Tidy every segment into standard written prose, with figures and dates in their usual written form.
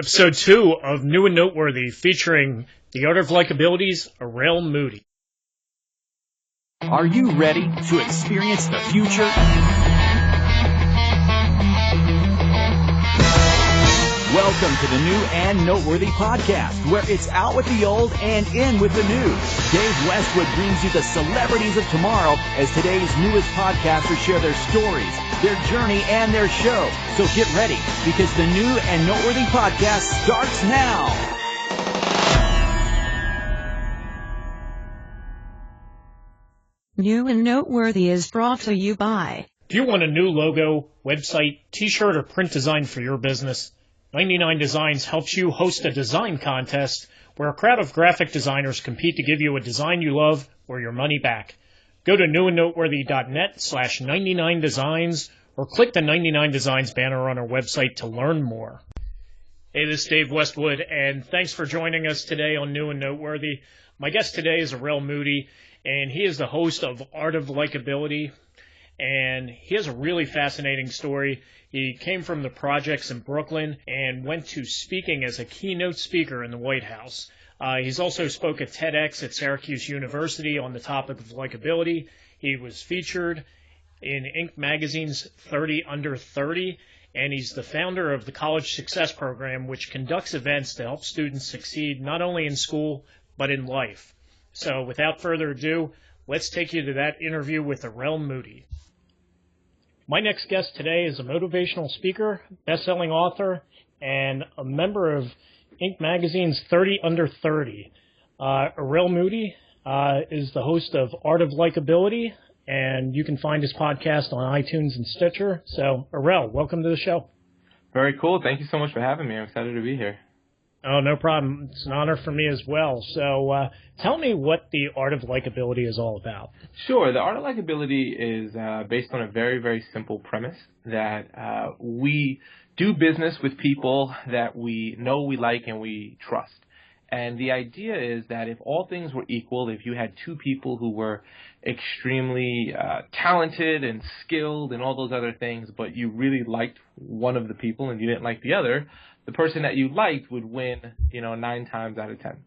Episode 2 of New and Noteworthy, featuring the Art of Likability's Arel Moodie. Are you ready to experience the future? Welcome to the New and Noteworthy podcast, where it's out with the old and in with the new. Dave Westwood brings you the celebrities of tomorrow as today's newest podcasters share their stories, their journey, and their show. So get ready, because the New and Noteworthy podcast starts now. New and Noteworthy is brought to you by... If you want a new logo, website, t-shirt, or print design for your business, 99 Designs helps you host a design contest where a crowd of graphic designers compete to give you a design you love or your money back. Go to newandnoteworthy.net/99designs or click the 99 Designs banner on our website to learn more. Hey, this is Dave Westwood, and thanks for joining us today on New and Noteworthy. My guest today is Arel Moodie, and he is the host of Art of Likability, and he has a really fascinating story. He came from the projects in Brooklyn and went to speaking as a keynote speaker in the White House. He's also spoke at TEDx at Syracuse University on the topic of likability. He was featured in Inc. magazine's 30 Under 30, and he's the founder of the College Success Program, which conducts events to help students succeed not only in school, but in life. So without further ado, let's take you to that interview with Arel Moodie. My next guest today is a motivational speaker, best-selling author, and a member of Inc. magazine's 30 Under 30. Arel Moodie is the host of Art of Likability, and you can find his podcast on iTunes and Stitcher. So, Arel, welcome to the show. Very cool. Thank you so much for having me. I'm excited to be here. Oh, no problem. It's an honor for me as well. So tell me what the Art of Likability is all about. Sure. The Art of Likability is based on a very, very simple premise that we do business with people that we know, we like, and we trust. And the idea is that if all things were equal, if you had two people who were extremely talented and skilled and all those other things, but you really liked one of the people and you didn't like the other, the person that you liked would win, 9 times out of 10.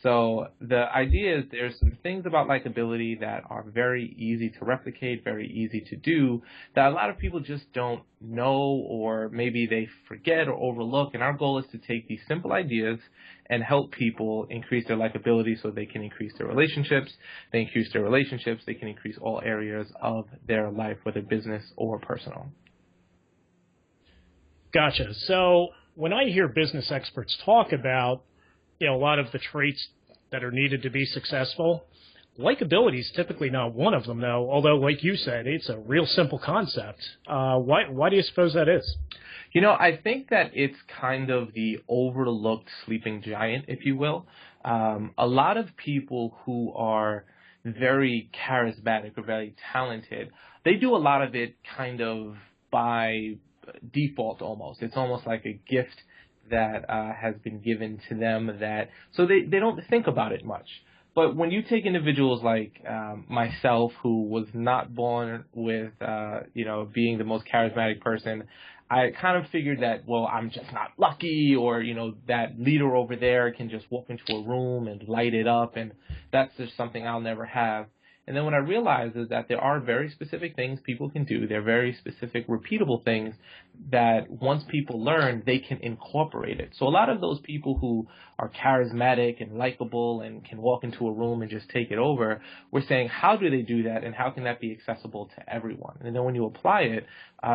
So the idea is there's some things about likability that are very easy to replicate, very easy to do, that a lot of people just don't know, or maybe they forget or overlook. And our goal is to take these simple ideas and help people increase their likability so they can increase their relationships. They increase their relationships, they can increase all areas of their life, whether business or personal. Gotcha. So when I hear business experts talk about, a lot of the traits that are needed to be successful, likability is typically not one of them, though, although, like you said, it's a real simple concept. Why do you suppose that is? I think that it's kind of the overlooked sleeping giant, if you will. A lot of people who are very charismatic or very talented, they do a lot of it kind of by default almost. It's almost like a gift that has been given to them, that so they don't think about it much. But when you take individuals like myself, who was not born with being the most charismatic person, I kind of figured that, well, I'm just not lucky, or that leader over there can just walk into a room and light it up, and that's just something I'll never have. And then what I realized is that there are very specific things people can do. There are very specific, repeatable things that once people learn, they can incorporate it. So a lot of those people who are charismatic and likable and can walk into a room and just take it over, we're saying, how do they do that, and how can that be accessible to everyone? And then when you apply it,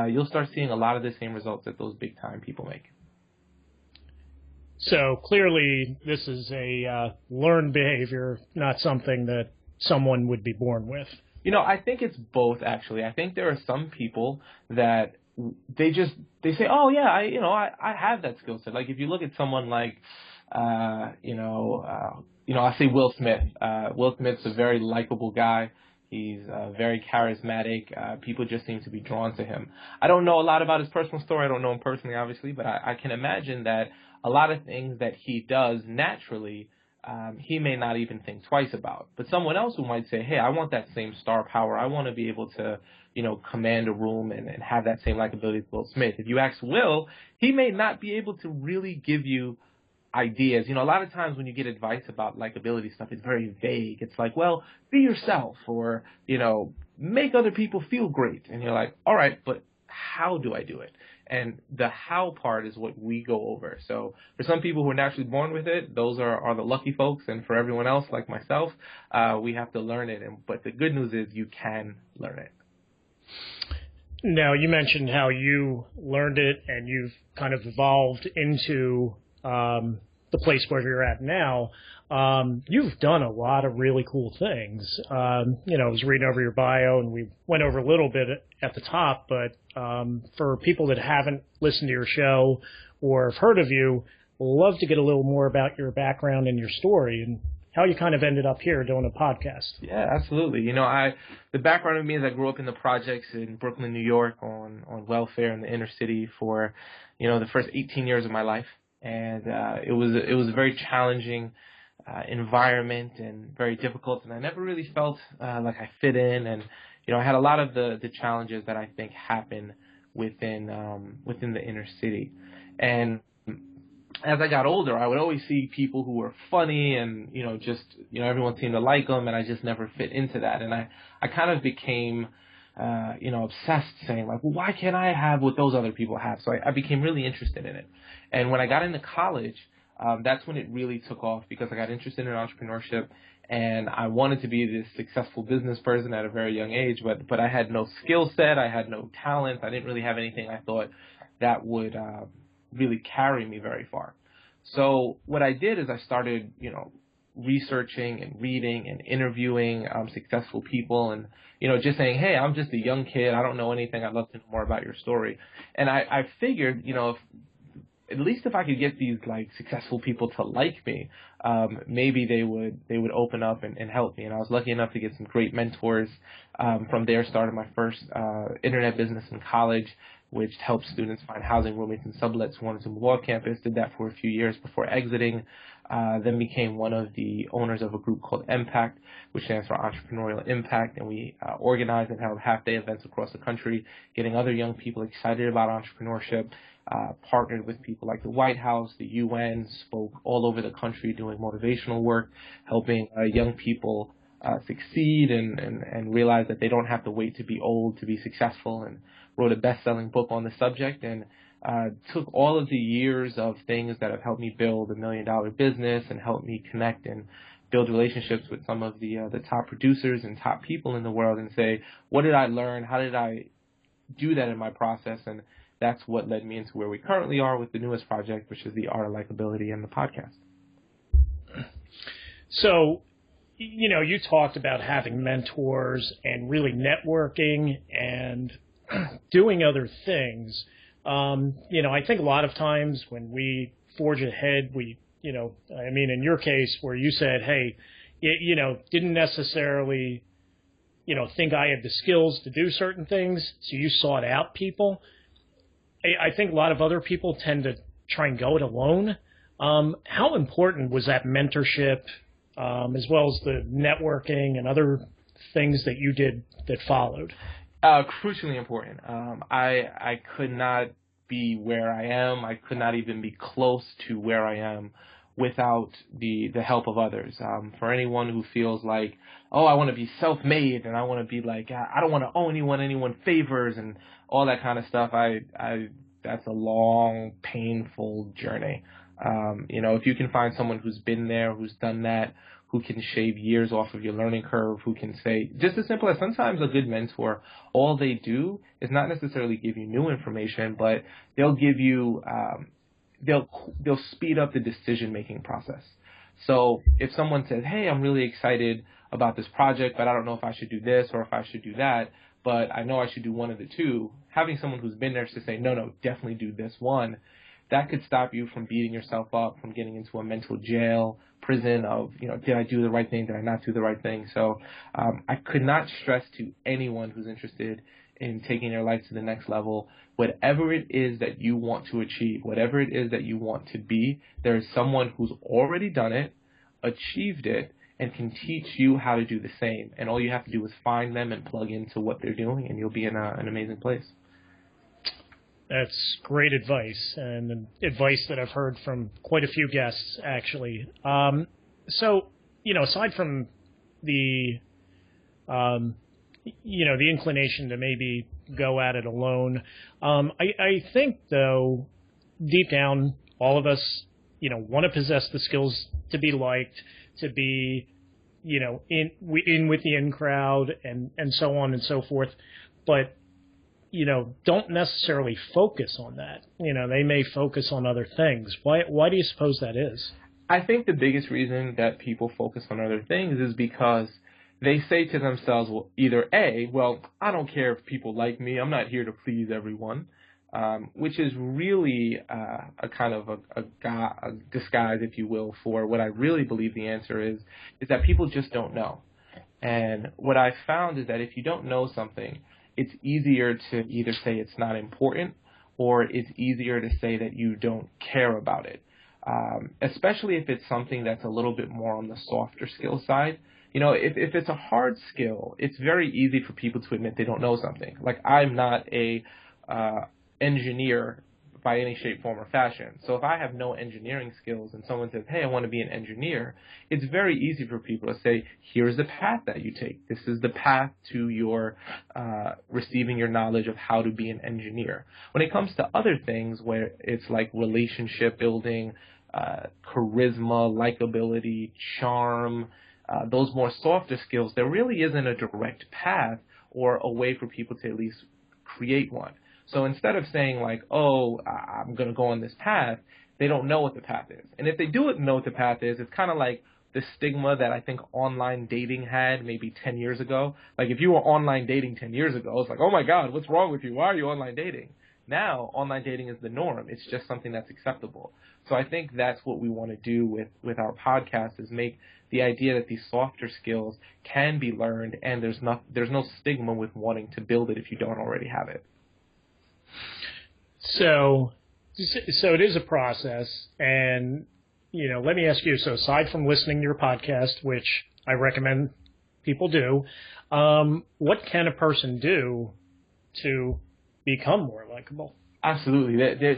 you'll start seeing a lot of the same results that those big-time people make. So clearly this is a learned behavior, not something that someone would be born with. I think it's both, actually. I think there are some people that they say, oh yeah, I have that skill set. Like if you look at someone like, I say Will Smith. Will Smith's a very likable guy. He's very charismatic. People just seem to be drawn to him. I don't know a lot about his personal story. I don't know him personally, obviously, but I can imagine that a lot of things that he does naturally he may not even think twice about. But someone else who might say, hey, I want that same star power. I want to be able to, command a room and have that same likability as Will Smith. If you ask Will, he may not be able to really give you ideas. A lot of times when you get advice about likability stuff, it's very vague. It's like, well, be yourself, or, make other people feel great. And you're like, all right, but how do I do it? And the how part is what we go over. So for some people who are naturally born with it, those are the lucky folks. And for everyone else, like myself, we have to learn it. But the good news is you can learn it. Now, you mentioned how you learned it and you've kind of evolved into the place where you're at now. You've done a lot of really cool things. I was reading over your bio, and we went over a little bit at the top, but for people that haven't listened to your show or have heard of you, love to get a little more about your background and your story and how you kind of ended up here doing a podcast. Yeah, absolutely. The background of me is I grew up in the projects in Brooklyn, New York, on welfare in the inner city for, the first 18 years of my life. And it was a very challenging environment and very difficult, and I never really felt like I fit in. And I had a lot of the challenges that I think happen within the inner city. And as I got older, I would always see people who were funny and everyone seemed to like them, and I just never fit into that. And I kind of became obsessed, saying like, well, why can't I have what those other people have? So I became really interested in it. And when I got into college, that's when it really took off, because I got interested in entrepreneurship, and I wanted to be this successful business person at a very young age, but I had no skill set, I had no talent, I didn't really have anything I thought that would really carry me very far. So what I did is I started, researching and reading and interviewing successful people, and just saying, hey, I'm just a young kid, I don't know anything, I'd love to know more about your story. And I figured, at least if I could get these successful people to like me, maybe they would open up and help me. And I was lucky enough to get some great mentors. From there, started my first internet business in college, which helped students find housing, roommates, and sublets who wanted to move off campus. Did that for a few years before exiting. Then became one of the owners of a group called Impact, which stands for Entrepreneurial Impact, and we organized and held half-day events across the country, getting other young people excited about entrepreneurship. Partnered with people like the White House, the UN, spoke all over the country doing motivational work, helping young people succeed and realize that they don't have to wait to be old to be successful, and wrote a best-selling book on the subject, and took all of the years of things that have helped me build $1 million business and helped me connect and build relationships with some of the top producers and top people in the world, and say, what did I learn? How did I do that in my process? And that's what led me into where we currently are with the newest project, which is the Art of Likability and the podcast. So, you talked about having mentors and really networking and doing other things. I think a lot of times when we forge ahead, in your case where you said, hey, didn't necessarily, think I had the skills to do certain things, so you sought out people. I think a lot of other people tend to try and go it alone. How important was that mentorship, as well as the networking and other things that you did that followed? Crucially important. I could not be where I am. I could not even be close to where I am without the help of others. For anyone who feels like, oh, I want to be self-made and I want to be like, I don't want to owe anyone favors and all that kind of stuff, that's a long, painful journey. If you can find someone who's been there, who's done that, who can shave years off of your learning curve, who can say, just as simple as sometimes a good mentor, all they do is not necessarily give you new information, but they'll give you, they'll speed up the decision-making process. So if someone says, hey, I'm really excited about this project, but I don't know if I should do this or if I should do that, but I know I should do one of the two, having someone who's been there to say, no, definitely do this one, that could stop you from beating yourself up, from getting into a mental jail, prison of, did I do the right thing? Did I not do the right thing? So I could not stress to anyone who's interested in taking their life to the next level, whatever it is that you want to achieve, whatever it is that you want to be, there is someone who's already done it, achieved it and can teach you how to do the same. And all you have to do is find them and plug into what they're doing, and you'll be in an amazing place. That's great advice, and advice that I've heard from quite a few guests, actually. So, aside from the, the inclination to maybe go at it alone, I think, though, deep down, all of us, want to possess the skills to be liked, to be, in with the in crowd, and so on and so forth, but don't necessarily focus on that. They may focus on other things. Why do you suppose that is? I think the biggest reason that people focus on other things is because they say to themselves, well, either A, well, I don't care if people like me. I'm not here to please everyone, which is really a kind of a disguise, if you will, for what I really believe the answer is that people just don't know. And what I found is that if you don't know something, it's easier to either say it's not important or it's easier to say that you don't care about it, especially if it's something that's a little bit more on the softer skill side. If it's a hard skill, it's very easy for people to admit they don't know something. Like, I'm not a engineer by any shape, form, or fashion. So if I have no engineering skills and someone says, hey, I want to be an engineer, it's very easy for people to say, here's the path that you take. This is the path to your receiving your knowledge of how to be an engineer. When it comes to other things where it's like relationship building, charisma, likability, charm, those more softer skills, there really isn't a direct path or a way for people to at least create one. So instead of saying like, oh, I'm going to go on this path, they don't know what the path is. And if they do know what the path is, it's kind of like the stigma that I think online dating had maybe 10 years ago. Like, if you were online dating 10 years ago, it's like, oh my God, what's wrong with you? Why are you online dating? Now, online dating is the norm. It's just something that's acceptable. So I think that's what we want to do with our podcast, is make the idea that these softer skills can be learned, and there's no stigma with wanting to build it if you don't already have it. So it is a process, and, let me ask you, so aside from listening to your podcast, which I recommend people do, what can a person do to become more likable? Absolutely.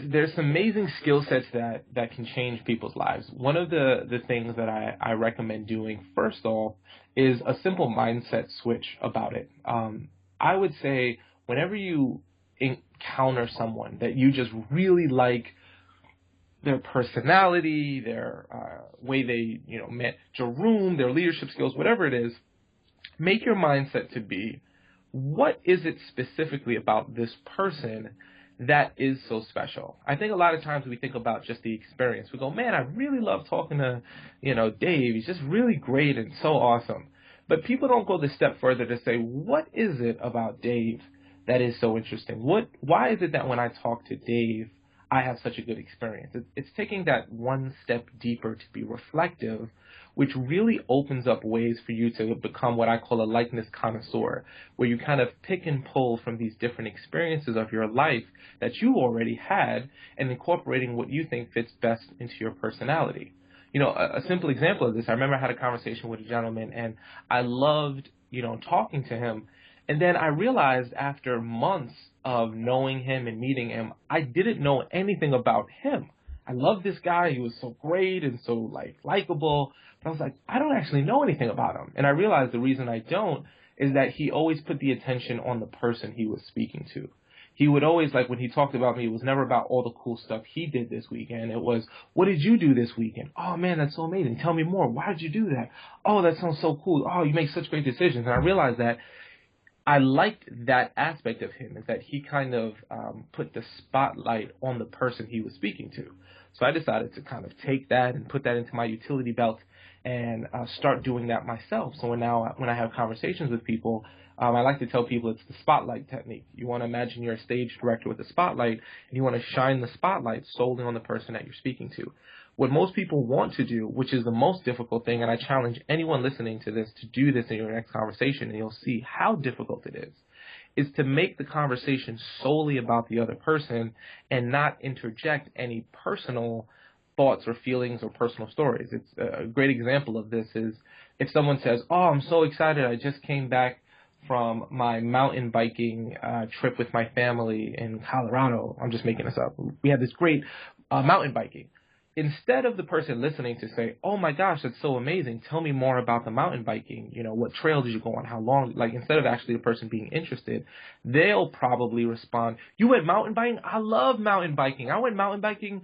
There's some amazing skill sets that can change people's lives. One of the things that I recommend doing, first off, is a simple mindset switch about it. I would say whenever you encounter someone that you just really like, their personality, their way they manage a room, their leadership skills, whatever it is, make your mindset to be, what is it specifically about this person that is so special? I think a lot of times we think about just the experience. We go, man, I really love talking to Dave. He's just really great and so awesome. But people don't go the step further to say, what is it about Dave that is so interesting? Why is it that when I talk to Dave, I have such a good experience? It's taking that one step deeper to be reflective, which really opens up ways for you to become what I call a likeness connoisseur, where you kind of pick and pull from these different experiences of your life that you already had and incorporating what you think fits best into your personality. A simple example of this, I remember I had a conversation with a gentleman, and I loved, talking to him. And then I realized after months of knowing him and meeting him, I didn't know anything about him. I love this guy. He was so great and so likable. But I was like, I don't actually know anything about him. And I realized the reason I don't is that he always put the attention on the person he was speaking to. He would always, when he talked about me, it was never about all the cool stuff he did this weekend. It was, what did you do this weekend? Oh, man, that's so amazing. Tell me more. Why did you do that? Oh, that sounds so cool. Oh, you make such great decisions. And I realized that I liked that aspect of him, is that he kind of put the spotlight on the person he was speaking to. So I decided to kind of take that and put that into my utility belt and start doing that myself. So when I have conversations with people, I like to tell people it's the spotlight technique. You want to imagine you're a stage director with a spotlight, and you want to shine the spotlight solely on the person that you're speaking to. What most people want to do, which is the most difficult thing, and I challenge anyone listening to this to do this in your next conversation, and you'll see how difficult it is to make the conversation solely about the other person and not interject any personal thoughts or feelings or personal stories. It's a great example of this is if someone says, "Oh, I'm so excited. I just came back from my mountain biking trip with my family in Colorado." I'm just making this up. We had this great mountain biking. Instead of the person listening to say, "Oh my gosh, that's so amazing. Tell me more about the mountain biking. You know, what trail did you go on? How long?" Like, instead of actually the person being interested, they'll probably respond, "You went mountain biking? I love mountain biking. I went mountain biking,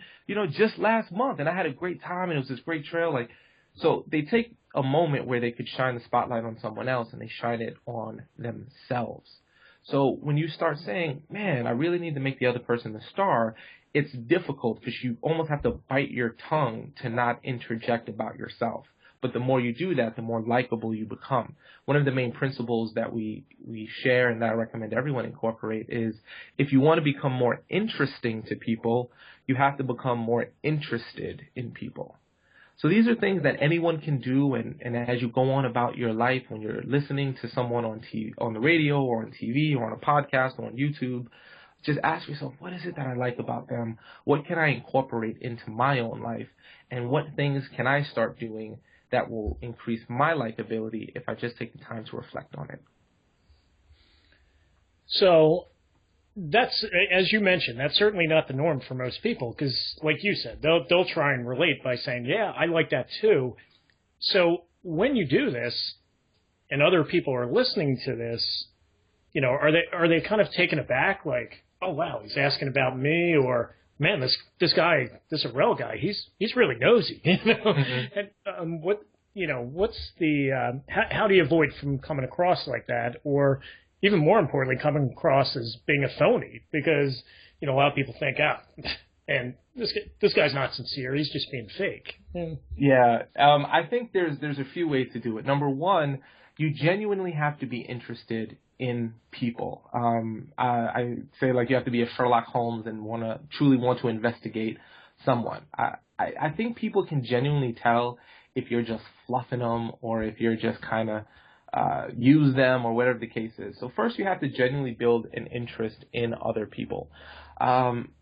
just last month, and I had a great time, and it was this great trail." Like, so they take a moment where they could shine the spotlight on someone else, and they shine it on themselves. So when you start saying, "Man, I really need to make the other person the star," it's difficult because you almost have to bite your tongue to not interject about yourself. But the more you do that, the more likable you become. One of the main principles that we share and that I recommend everyone incorporate is if you want to become more interesting to people, you have to become more interested in people. So these are things that anyone can do, and as you go on about your life, when you're listening to someone on the radio or on TV or on a podcast or on YouTube, just ask yourself, what is it that I like about them? What can I incorporate into my own life? And what things can I start doing that will increase my likability if I just take the time to reflect on it? So that's, as you mentioned, that's certainly not the norm for most people because, like you said, they'll try and relate by saying, "Yeah, I like that too." So when you do this and other people are listening to this, are they kind of taken aback, like, "Oh wow, he's asking about me," or "Man, this guy, this Arel guy, he's really nosy." Mm-hmm. And what's the how do you avoid from coming across like that, or even more importantly, coming across as being a phony? Because a lot of people think, and this guy's not sincere, he's just being fake. Yeah, I think there's a few ways to do it. Number one, you genuinely have to be interested in people. I say, like, you have to be a Sherlock Holmes and truly want to investigate someone. I think people can genuinely tell if you're just fluffing them or if you're just kind of use them or whatever the case is. So first you have to genuinely build an interest in other people.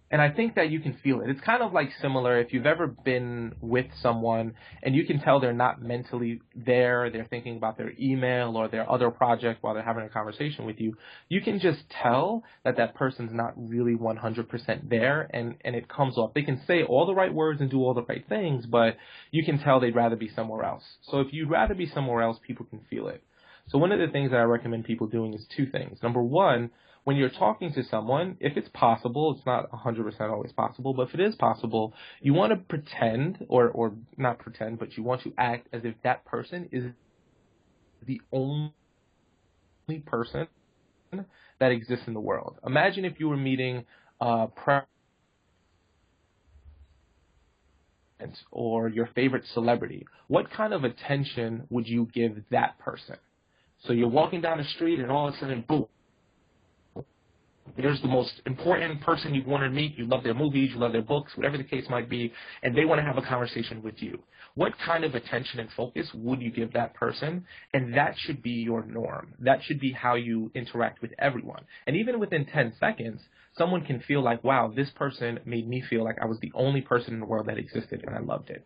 And I think that you can feel it. It's kind of like similar if you've ever been with someone and you can tell they're not mentally there, they're thinking about their email or their other project while they're having a conversation with you. You can just tell that person's not really 100% there, and it comes off. They can say all the right words and do all the right things, but you can tell they'd rather be somewhere else. So if you'd rather be somewhere else, people can feel it. So one of the things that I recommend people doing is two things. Number one, when you're talking to someone, if it's possible, it's not 100% always possible, but if it is possible, you want to pretend, or not pretend, but you want to act as if that person is the only person that exists in the world. Imagine if you were meeting a president or your favorite celebrity. What kind of attention would you give that person? So you're walking down the street and all of a sudden, boom, there's the most important person you want to meet. You love their movies, you love their books, whatever the case might be, and they want to have a conversation with you. What kind of attention and focus would you give that person? And that should be your norm. That should be how you interact with everyone. And even within 10 seconds, someone can feel like, wow, this person made me feel like I was the only person in the world that existed and I loved it.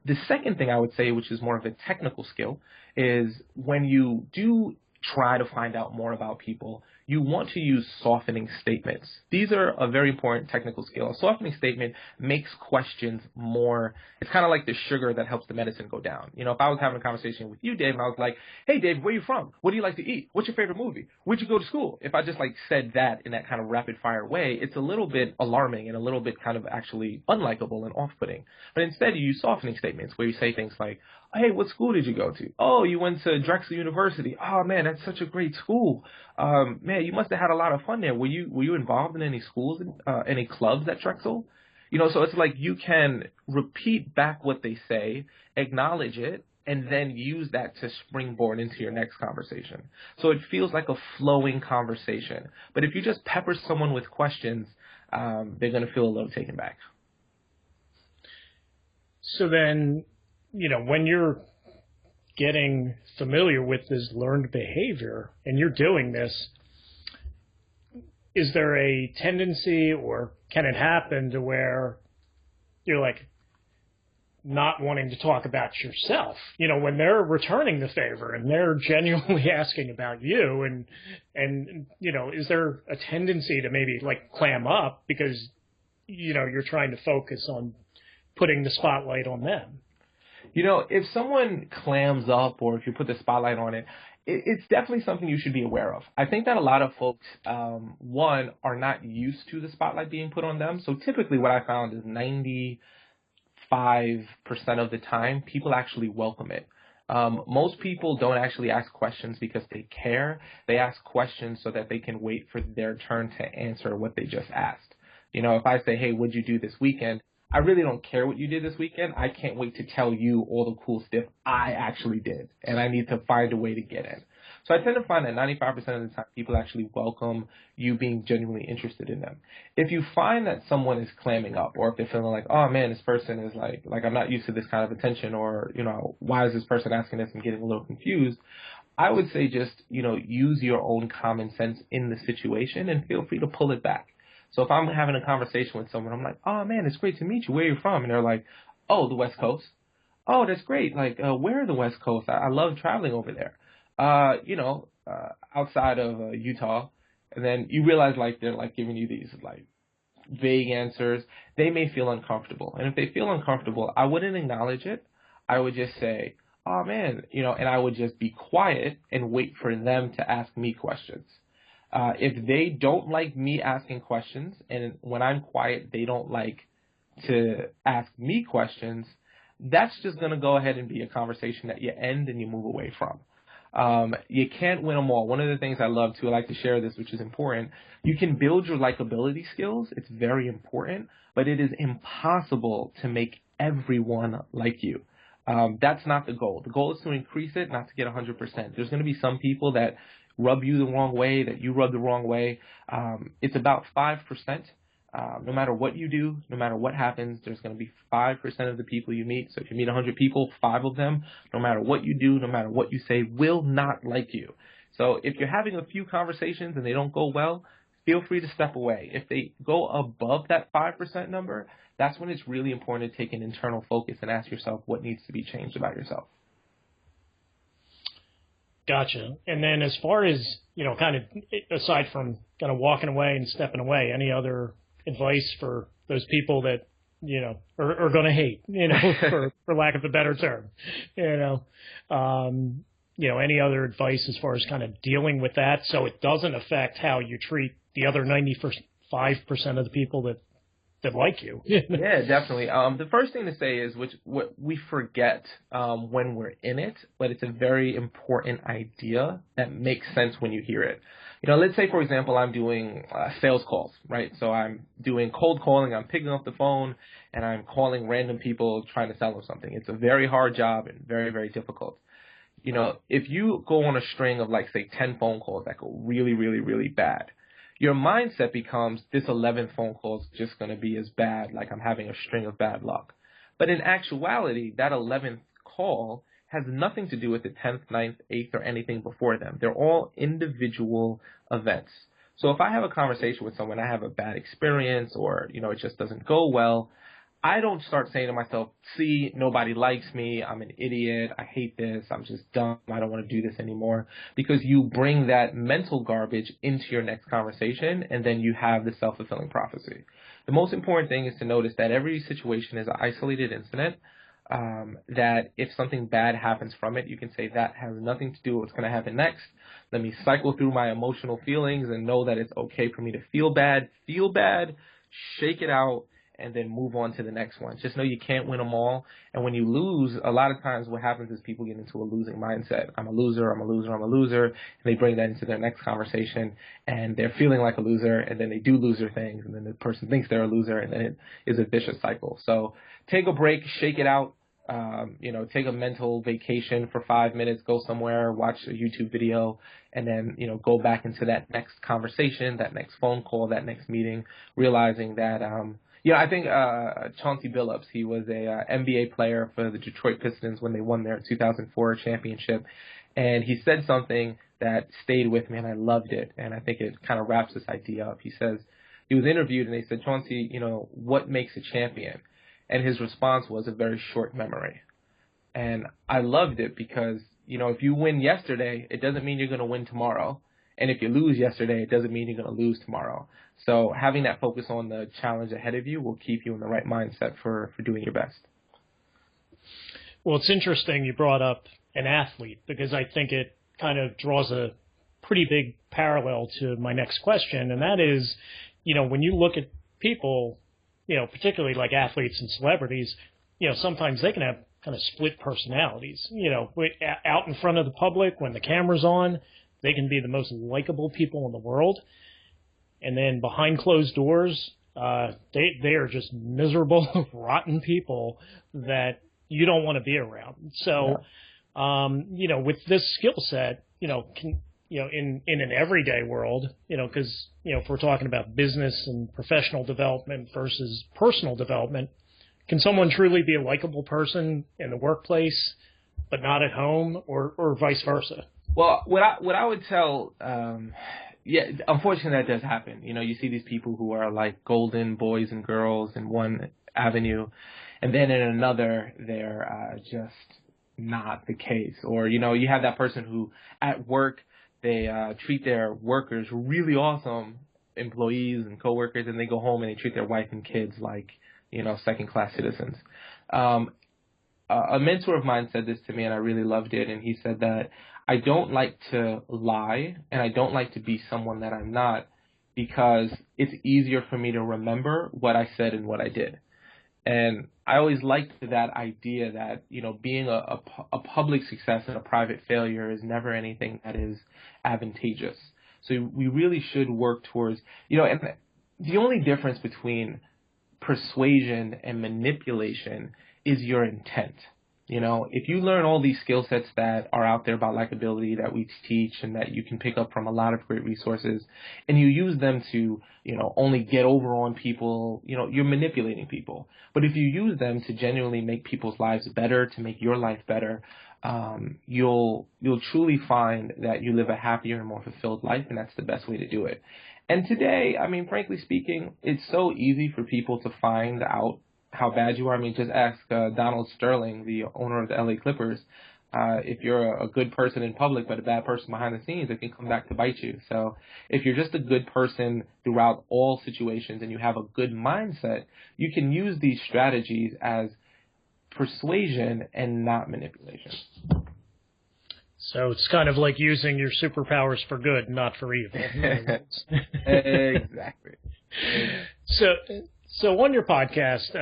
The second thing I would say, which is more of a technical skill, is when you do try to find out more about people, you want to use softening statements. These are a very important technical skill. A softening statement makes questions more, it's kind of like the sugar that helps the medicine go down. If I was having a conversation with you, Dave, and I was like, "Hey, Dave, where are you from? What do you like to eat? What's your favorite movie? Where'd you go to school?" If I just said that in that kind of rapid fire way, it's a little bit alarming and a little bit kind of actually unlikable and off-putting. But instead, you use softening statements where you say things like, "Hey, what school did you go to? Oh, you went to Drexel University. Oh man, that's such a great school. Man, you must have had a lot of fun there. Were you involved in any schools, any clubs at Drexel?" So it's like you can repeat back what they say, acknowledge it, and then use that to springboard into your next conversation. So it feels like a flowing conversation. But if you just pepper someone with questions, they're going to feel a little taken back. So then, when you're getting familiar with this learned behavior and you're doing this, is there a tendency or can it happen to where you're like, not wanting to talk about yourself, when they're returning the favor and they're genuinely asking about you, and is there a tendency to maybe like clam up because, you're trying to focus on putting the spotlight on them? If someone clams up or if you put the spotlight on it, it's definitely something you should be aware of. I think that a lot of folks, one, are not used to the spotlight being put on them. So typically what I found is 95% of the time, people actually welcome it. Most people don't actually ask questions because they care. They ask questions so that they can wait for their turn to answer what they just asked. If I say, hey, what'd you do this weekend? I really don't care what you did this weekend. I can't wait to tell you all the cool stuff I actually did, and I need to find a way to get in. So I tend to find that 95% of the time people actually welcome you being genuinely interested in them. If you find that someone is clamming up, or if they're feeling like, oh man, this person is like I'm not used to this kind of attention, or, why is this person asking this and getting a little confused, I would say just, use your own common sense in the situation and feel free to pull it back. So if I'm having a conversation with someone, I'm like, oh, man, it's great to meet you. Where are you from? And they're like, oh, the West Coast. Oh, that's great. Like, where are the West Coast? I love traveling over there. Outside of Utah. And then you realize, like, they're, like, giving you these, like, vague answers. They may feel uncomfortable. And if they feel uncomfortable, I wouldn't acknowledge it. I would just say, oh, man, and I would just be quiet and wait for them to ask me questions. If they don't like me asking questions, and when I'm quiet, they don't like to ask me questions, that's just going to go ahead and be a conversation that you end and you move away from. You can't win them all. One of the things I love to, I like to share this, which is important, you can build your likability skills. It's very important, but it is impossible to make everyone like you. That's not the goal. The goal is to increase it, not to get 100%. There's going to be some people that rub you the wrong way, that you rub the wrong way. It's about 5%. No matter what you do, no matter what happens, there's going to be 5% of the people you meet. So if you meet 100 people, 5 of them, no matter what you do, no matter what you say, will not like you. So if you're having a few conversations and they don't go well, feel free to step away. If they go above that 5% number, that's when it's really important to take an internal focus and ask yourself what needs to be changed about yourself. Gotcha. And then as far as, kind of aside from kind of walking away and stepping away, any other advice for those people that, are going to hate, for lack of a better term, any other advice as far as kind of dealing with that so it doesn't affect how you treat the other 95% of the people that like you? Yeah, definitely. The first thing to say is what we forget when we're in it, but it's a very important idea that makes sense when you hear it. Let's say, for example, I'm doing sales calls, right? So I'm doing cold calling, I'm picking up the phone, and I'm calling random people trying to sell them something. It's a very hard job and very, very difficult. If you go on a string of, like, say, 10 phone calls that go really, really, really bad, your mindset becomes this 11th phone call is just going to be as bad, like I'm having a string of bad luck. But in actuality, that 11th call has nothing to do with the 10th, 9th, 8th, or anything before them. They're all individual events. So if I have a conversation with someone, I have a bad experience or, it just doesn't go well, I don't start saying to myself, see, nobody likes me, I'm an idiot, I hate this, I'm just dumb, I don't want to do this anymore. Because you bring that mental garbage into your next conversation, and then you have the self-fulfilling prophecy. The most important thing is to notice that every situation is an isolated incident, that if something bad happens from it, you can say that has nothing to do with what's going to happen next. Let me cycle through my emotional feelings and know that it's okay for me to feel bad, shake it out, and then move on to the next one. Just know you can't win them all. And when you lose, a lot of times what happens is people get into a losing mindset. I'm a loser. And they bring that into their next conversation, and they're feeling like a loser, and then they do loser things, and then the person thinks they're a loser, and then it is a vicious cycle. So take a break, shake it out. Take a mental vacation for 5 minutes, go somewhere, watch a YouTube video, and then, go back into that next conversation, that next phone call, that next meeting, realizing that, I think Chauncey Billups, he was a NBA player for the Detroit Pistons when they won their 2004 championship, and he said something that stayed with me, and I loved it, and I think it kind of wraps this idea up. He says, he was interviewed, and they said, Chauncey, what makes a champion? And his response was a very short memory. And I loved it because, if you win yesterday, it doesn't mean you're going to win tomorrow. And if you lose yesterday, it doesn't mean you're going to lose tomorrow. So having that focus on the challenge ahead of you will keep you in the right mindset for doing your best. Well, it's interesting you brought up an athlete, because I think it kind of draws a pretty big parallel to my next question. And that is, when you look at people, particularly like athletes and celebrities, sometimes they can have kind of split personalities. Out in front of the public, when the camera's on, they can be the most likable people in the world. And then behind closed doors, they are just miserable, rotten people that you don't want to be around. So, with this skill set, in an everyday world, because, if we're talking about business and professional development versus personal development, can someone truly be a likable person in the workplace, but not at home, or vice versa? Well, what I would tell, unfortunately that does happen. You see these people who are like golden boys and girls in one avenue, and then in another they're just not the case. Or, you have that person who at work they treat their workers really awesome, employees and coworkers, and they go home and they treat their wife and kids like, second-class citizens. A mentor of mine said this to me, and I really loved it, and he said that I don't like to lie, and I don't like to be someone that I'm not, because it's easier for me to remember what I said and what I did. And I always liked that idea that, being a public success and a private failure is never anything that is advantageous. So we really should work towards, and the only difference between persuasion and manipulation is your intent. If you learn all these skill sets that are out there about likability that we teach and that you can pick up from a lot of great resources, and you use them to, only get over on people, you're manipulating people. But if you use them to genuinely make people's lives better, to make your life better, you'll truly find that you live a happier and more fulfilled life, and that's the best way to do it. And today, frankly speaking, it's so easy for people to find out how bad you are. Just ask Donald Sterling, the owner of the LA Clippers. If you're a good person in public but a bad person behind the scenes, it can come back to bite you. So if you're just a good person throughout all situations and you have a good mindset, you can use these strategies as persuasion and not manipulation. So it's kind of like using your superpowers for good, not for evil. Exactly. So on your podcast,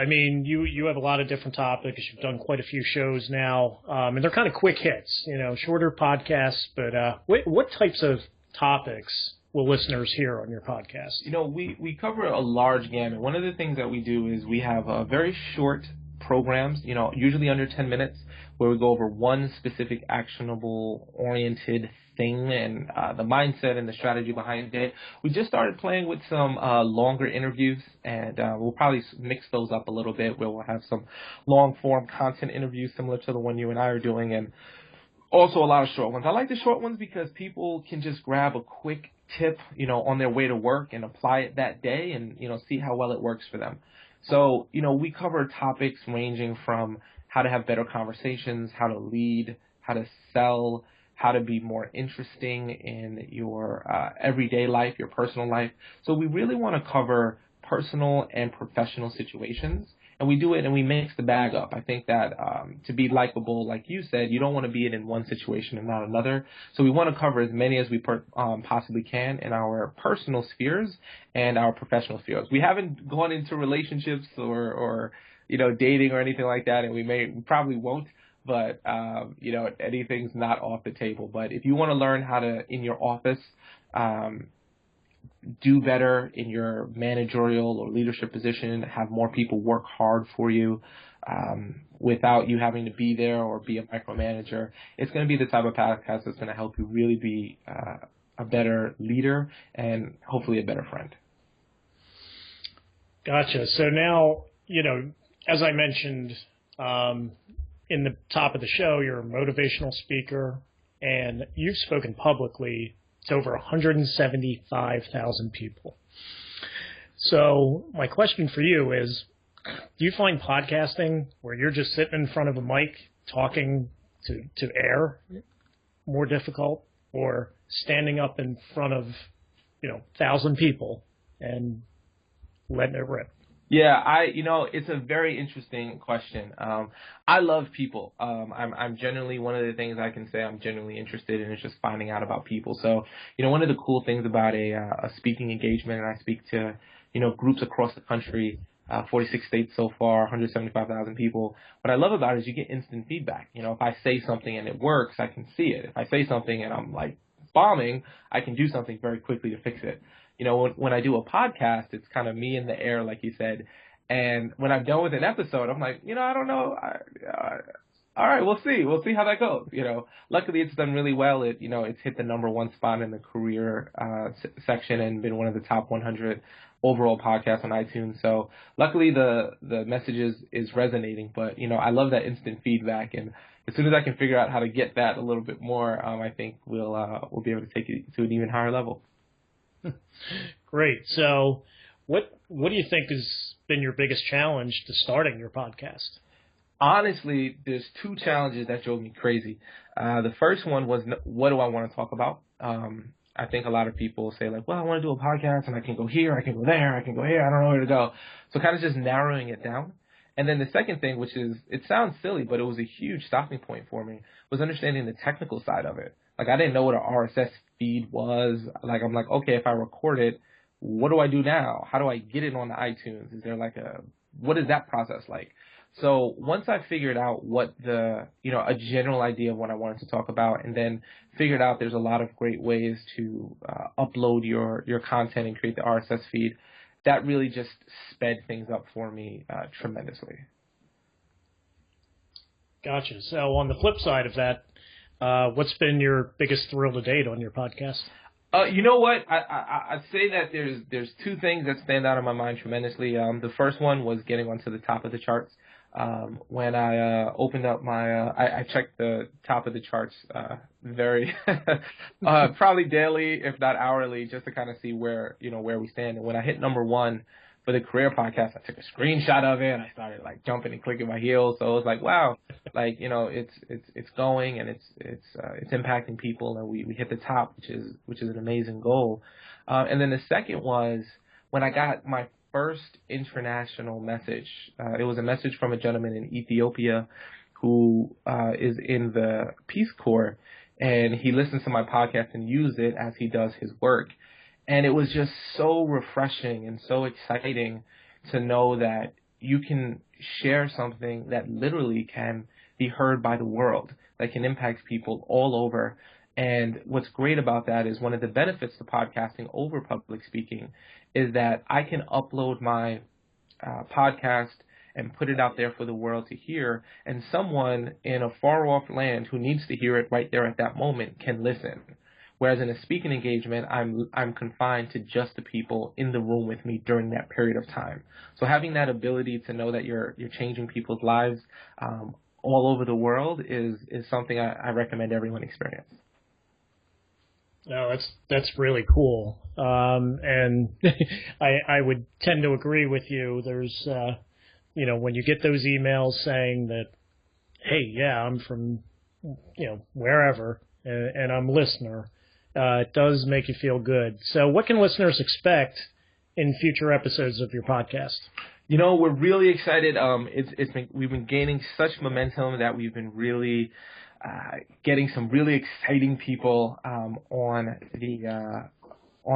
you have a lot of different topics. You've done quite a few shows now, and they're kind of quick hits, shorter podcasts. But what types of topics will listeners hear on your podcast? We cover a large gamut. One of the things that we do is we have very short programs, usually under 10 minutes, where we go over one specific actionable oriented thing and the mindset and the strategy behind it. We just started playing with some longer interviews, and we'll probably mix those up a little bit, where we'll have some long form content interviews similar to the one you and I are doing, and also a lot of short ones. I like the short ones because people can just grab a quick tip, on their way to work and apply it that day and, see how well it works for them. So, we cover topics ranging from how to have better conversations, how to lead, how to sell, how to be more interesting in your everyday life, your personal life. So we really want to cover personal and professional situations, and we do it and we mix the bag up. I think that to be likable, like you said, you don't want to be in one situation and not another. So we want to cover as many as we possibly can in our personal spheres and our professional spheres. We haven't gone into relationships or dating or anything like that, and we probably won't. But, anything's not off the table. But if you want to learn how to, in your office, do better in your managerial or leadership position, have more people work hard for you without you having to be there or be a micromanager, it's going to be the type of podcast that's going to help you really be a better leader and hopefully a better friend. Gotcha. So now, as I mentioned, in the top of the show, you're a motivational speaker, and you've spoken publicly to over 175,000 people. So my question for you is, Do you find podcasting where you're just sitting in front of a mic talking to air more difficult, or standing up in front of 1,000 people and letting it rip? Yeah, it's a very interesting question. I love people. I'm generally, one of the things I can say I'm genuinely interested in is just finding out about people. So, one of the cool things about a speaking engagement, and I speak to, groups across the country, 46 states so far, 175,000 people. What I love about it is you get instant feedback. If I say something and it works, I can see it. If I say something and I'm like bombing, I can do something very quickly to fix it. When I do a podcast, it's kind of me in the air, like you said. And when I'm done with an episode, I'm like, I don't know. All right, we'll see. We'll see how that goes. Luckily it's done really well. It's hit the #1 spot in the career section and been one of the top 100 overall podcasts on iTunes. So luckily the message is resonating. But I love that instant feedback, and as soon as I can figure out how to get that a little bit more, I think we'll be able to take it to an even higher level. Great. So what do you think has been your biggest challenge to starting your podcast? Honestly, there's two challenges that drove me crazy. The first one was, what do I want to talk about? I think a lot of people say, like, well, I want to do a podcast and I can go here, I can go there, I can go here, I don't know where to go. So kind of just narrowing it down. And then the second thing, which is, it sounds silly, but it was a huge stopping point for me, was understanding the technical side of it. Like, I didn't know what an RSS feed was. Like, I'm like, okay, if I record it, what do I do now? How do I get it on the iTunes? Is there what is that process like? So once I figured out what a general idea of what I wanted to talk about, and then figured out there's a lot of great ways to upload your content and create the RSS feed, that really just sped things up for me tremendously. Gotcha. So on the flip side of that, what's been your biggest thrill to date on your podcast? You know what? I'd say that there's two things that stand out in my mind tremendously. The first one was getting onto the top of the charts. When I opened up I checked the top of the charts very probably daily, if not hourly, just to kind of see where we stand. And when I hit #1 for the career podcast, I took a screenshot of it and I started like jumping and clicking my heels. So it was like, wow, like, it's going, and it's impacting people, and we hit the top, which is an amazing goal. And then the second was when I got my first international message. It was a message from a gentleman in Ethiopia who is in the Peace Corps, and he listens to my podcast and used it as he does his work. And it was just so refreshing and so exciting to know that you can share something that literally can be heard by the world, that can impact people all over. And what's great about that is one of the benefits to podcasting over public speaking is that I can upload my podcast and put it out there for the world to hear, and someone in a far-off land who needs to hear it right there at that moment can listen. Whereas in a speaking engagement, I'm confined to just the people in the room with me during that period of time. So having that ability to know that you're changing people's lives all over the world is something I recommend everyone experience. No, that's really cool. And I would tend to agree with you. There's, when you get those emails saying that, hey, yeah, I'm from, wherever, and I'm a listener, it does make you feel good. So what can listeners expect in future episodes of your podcast? We're really excited. We've been gaining such momentum that we've been really getting some really exciting people on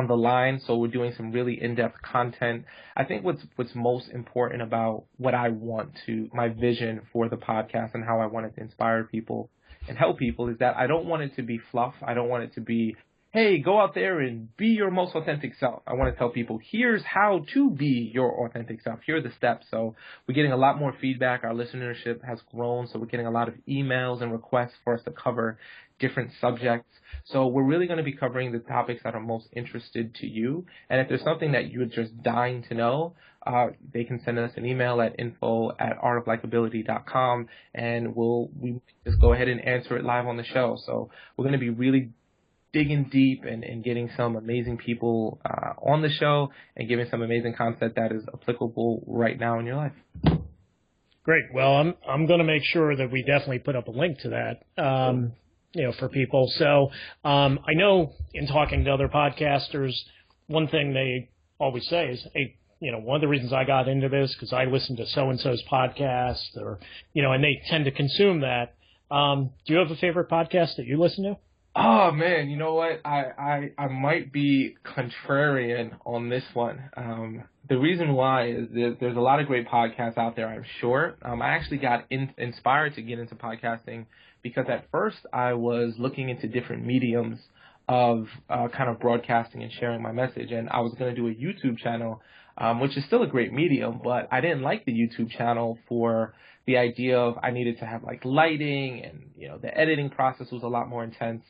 the line. So we're doing some really in-depth content. I think what's most important about what I want my vision for the podcast and how I want it to inspire people and help people is that I don't want it to be fluff. I don't want it to be, hey, go out there and be your most authentic self. I want to tell people, here's how to be your authentic self. Here are the steps. So we're getting a lot more feedback. Our listenership has grown, so we're getting a lot of emails and requests for us to cover different subjects. So we're really going to be covering the topics that are most interested to you. And if there's something that you're just dying to know, they can send us an email at info@artoflikability.com, and we just go ahead and answer it live on the show. So we're going to be really digging deep and getting some amazing people on the show and giving some amazing content that is applicable right now in your life. Great. Well, I'm going to make sure that we definitely put up a link to that, for people. So I know in talking to other podcasters, one thing they always say is, hey, one of the reasons I got into this because I listened to so-and-so's podcast or, and they tend to consume that. Do you have a favorite podcast that you listen to? Oh, man, you know what? I might be contrarian on this one. The reason why is there's a lot of great podcasts out there, I'm sure. I actually got inspired to get into podcasting because at first I was looking into different mediums of kind of broadcasting and sharing my message. And I was going to do a YouTube channel, which is still a great medium, but I didn't like the YouTube channel for the idea of I needed to have like lighting and, the editing process was a lot more intense.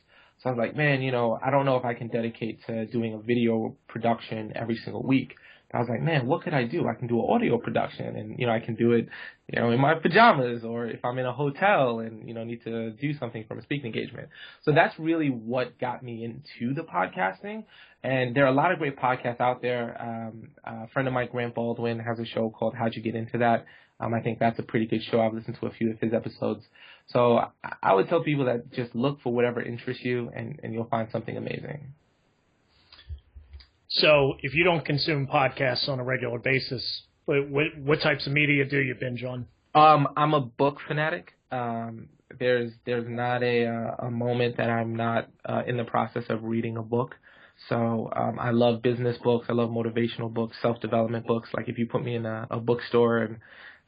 So I was like, man, I don't know if I can dedicate to doing a video production every single week. I was like, man, what could I do? I can do an audio production and, I can do it, in my pajamas or if I'm in a hotel and, need to do something from a speaking engagement. So that's really what got me into the podcasting. And there are a lot of great podcasts out there. A friend of mine, Grant Baldwin, has a show called How'd You Get Into That? I think that's a pretty good show. I've listened to a few of his episodes. So I would tell people that just look for whatever interests you and you'll find something amazing. So if you don't consume podcasts on a regular basis, what types of media do you binge on? I'm a book fanatic. There's not a moment that I'm not in the process of reading a book. So I love business books. I love motivational books, self-development books. Like if you put me in a bookstore and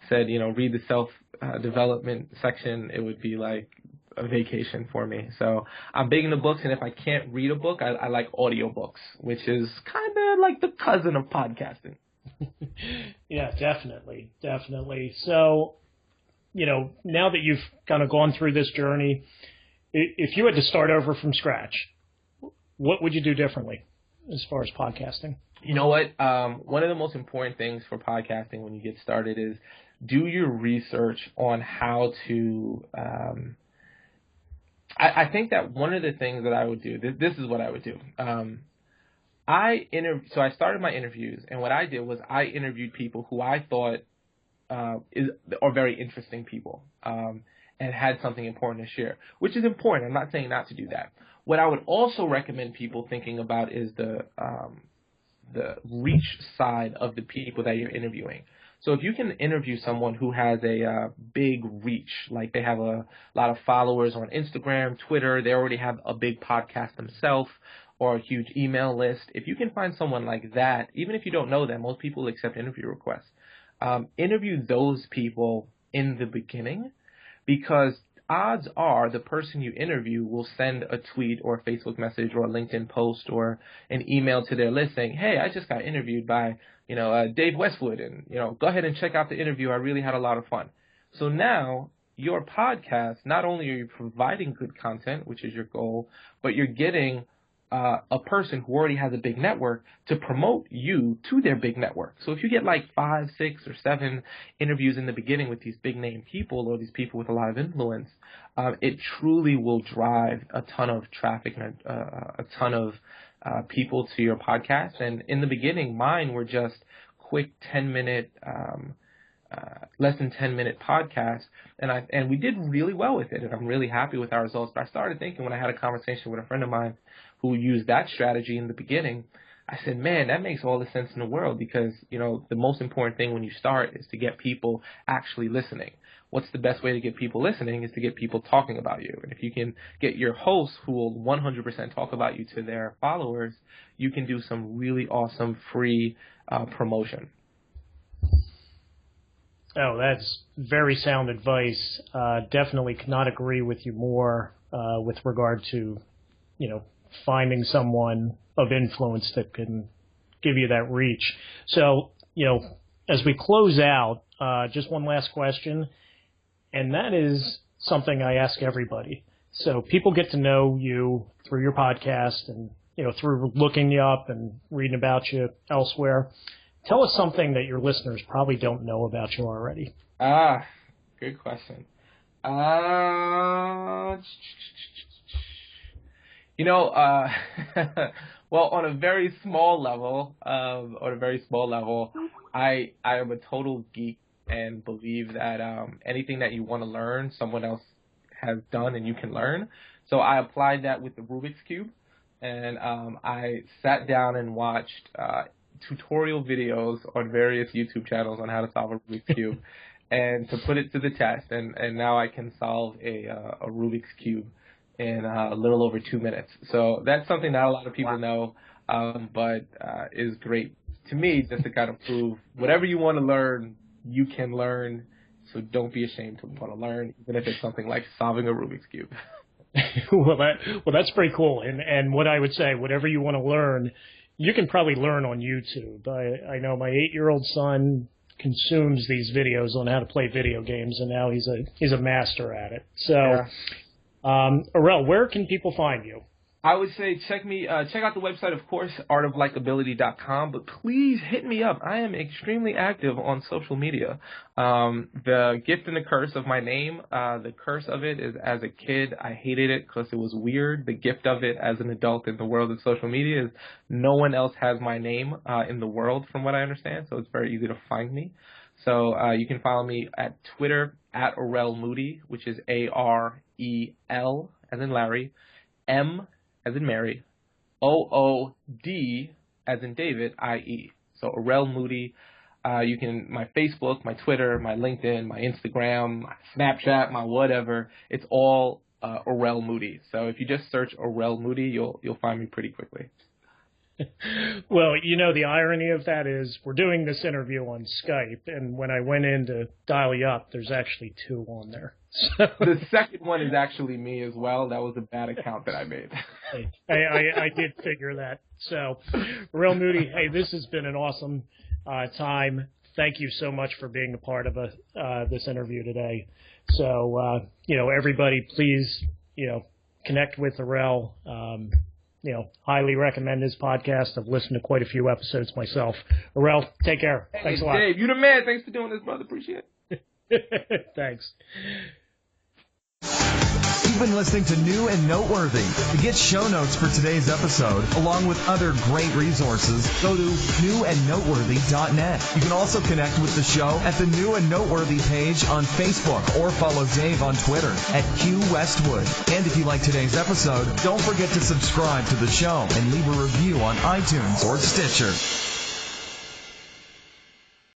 said, read the self-development section, it would be like a vacation for me. So I'm big into books, and if I can't read a book, I like audiobooks, which is kind of like the cousin of podcasting. Yeah, definitely. So, now that you've kind of gone through this journey, if you had to start over from scratch, what would you do differently as far as podcasting? You know what? One of the most important things for podcasting when you get started is do your research on how to I think that one of the things that I would do, this is what I would do. So I started my interviews, and what I did was I interviewed people who I thought are very interesting people and had something important to share, which is important. I'm not saying not to do that. What I would also recommend people thinking about is the reach side of the people that you're interviewing. So if you can interview someone who has a big reach, like they have a lot of followers on Instagram, Twitter, they already have a big podcast themselves or a huge email list, if you can find someone like that, even if you don't know them, most people accept interview requests, interview those people in the beginning, because odds are the person you interview will send a tweet or a Facebook message or a LinkedIn post or an email to their list saying, hey, I just got interviewed by, Dave Westwood, and, go ahead and check out the interview. I really had a lot of fun. So now your podcast, not only are you providing good content, which is your goal, but you're getting a person who already has a big network to promote you to their big network. So if you get like 5, 6, or 7 interviews in the beginning with these big name people or these people with a lot of influence, it truly will drive a ton of traffic and a ton of people to your podcast. And in the beginning, mine were just quick 10-minute, less than 10-minute podcasts, and we did really well with it, and I'm really happy with our results. But I started thinking when I had a conversation with a friend of mine who used that strategy in the beginning, I said, man, that makes all the sense in the world, because, the most important thing when you start is to get people actually listening. What's the best way to get people listening is to get people talking about you. And if you can get your hosts who will 100% talk about you to their followers, you can do some really awesome free promotion. Oh, that's very sound advice. Definitely cannot agree with you more with regard to, finding someone of influence that can give you that reach. So, as we close out, just one last question, and that is something I ask everybody. So people get to know you through your podcast and, through looking you up and reading about you elsewhere. Tell us something that your listeners probably don't know about you already. Good question. Well, on a very small level, I am a total geek and believe that anything that you want to learn, someone else has done and you can learn. So I applied that with the Rubiks Cube, and I sat down and watched tutorial videos on various YouTube channels on how to solve a Rubik's Cube, and to put it to the test, and now I can solve a Rubik's Cube in a little over 2 minutes. So that's something not a lot of people know, but is great to me, just to kind of prove whatever you want to learn, you can learn. So don't be ashamed to want to learn, even if it's something like solving a Rubik's Cube. Well, that's pretty cool. And what I would say, whatever you want to learn, you can probably learn on YouTube. I know my 8-year-old son consumes these videos on how to play video games, and now he's a master at it. So, yeah. Arel, where can people find you? I would say check out the website, of course, artoflikability.com, but please hit me up. I am extremely active on social media. The gift and the curse of my name, the curse of it is, as a kid, I hated it because it was weird. The gift of it as an adult in the world of social media is no one else has my name in the world, from what I understand, so it's very easy to find me. So you can follow me at Twitter, at Arel Moodie, which is AREL, as in Larry, M as in Mary, OOD as in David, IE. So Arel Moodie. You can, my Facebook, my Twitter, my LinkedIn, my Instagram, my Snapchat, my whatever. It's all Arel Moodie. So if you just search Arel Moodie, you'll find me pretty quickly. Well, the irony of that is we're doing this interview on Skype, and when I went in to dial you up, there's actually 2 on there. So. The second one is actually me as well. That was a bad account that I made. I did figure that. So, Arel Moodie, hey, this has been an awesome time. Thank you so much for being a part of this interview today. So, everybody, please, connect with Arel. Highly recommend his podcast. I've listened to quite a few episodes myself. Arel, take care. Hey, thanks a lot. Dave, you the man. Thanks for doing this, brother. Appreciate it. Thanks. You've been listening to New and Noteworthy. To get show notes for today's episode, along with other great resources, go to newandnoteworthy.net. You can also connect with the show at the New and Noteworthy page on Facebook, or follow Dave on Twitter at Q Westwood. And if you like today's episode, don't forget to subscribe to the show and leave a review on iTunes or Stitcher.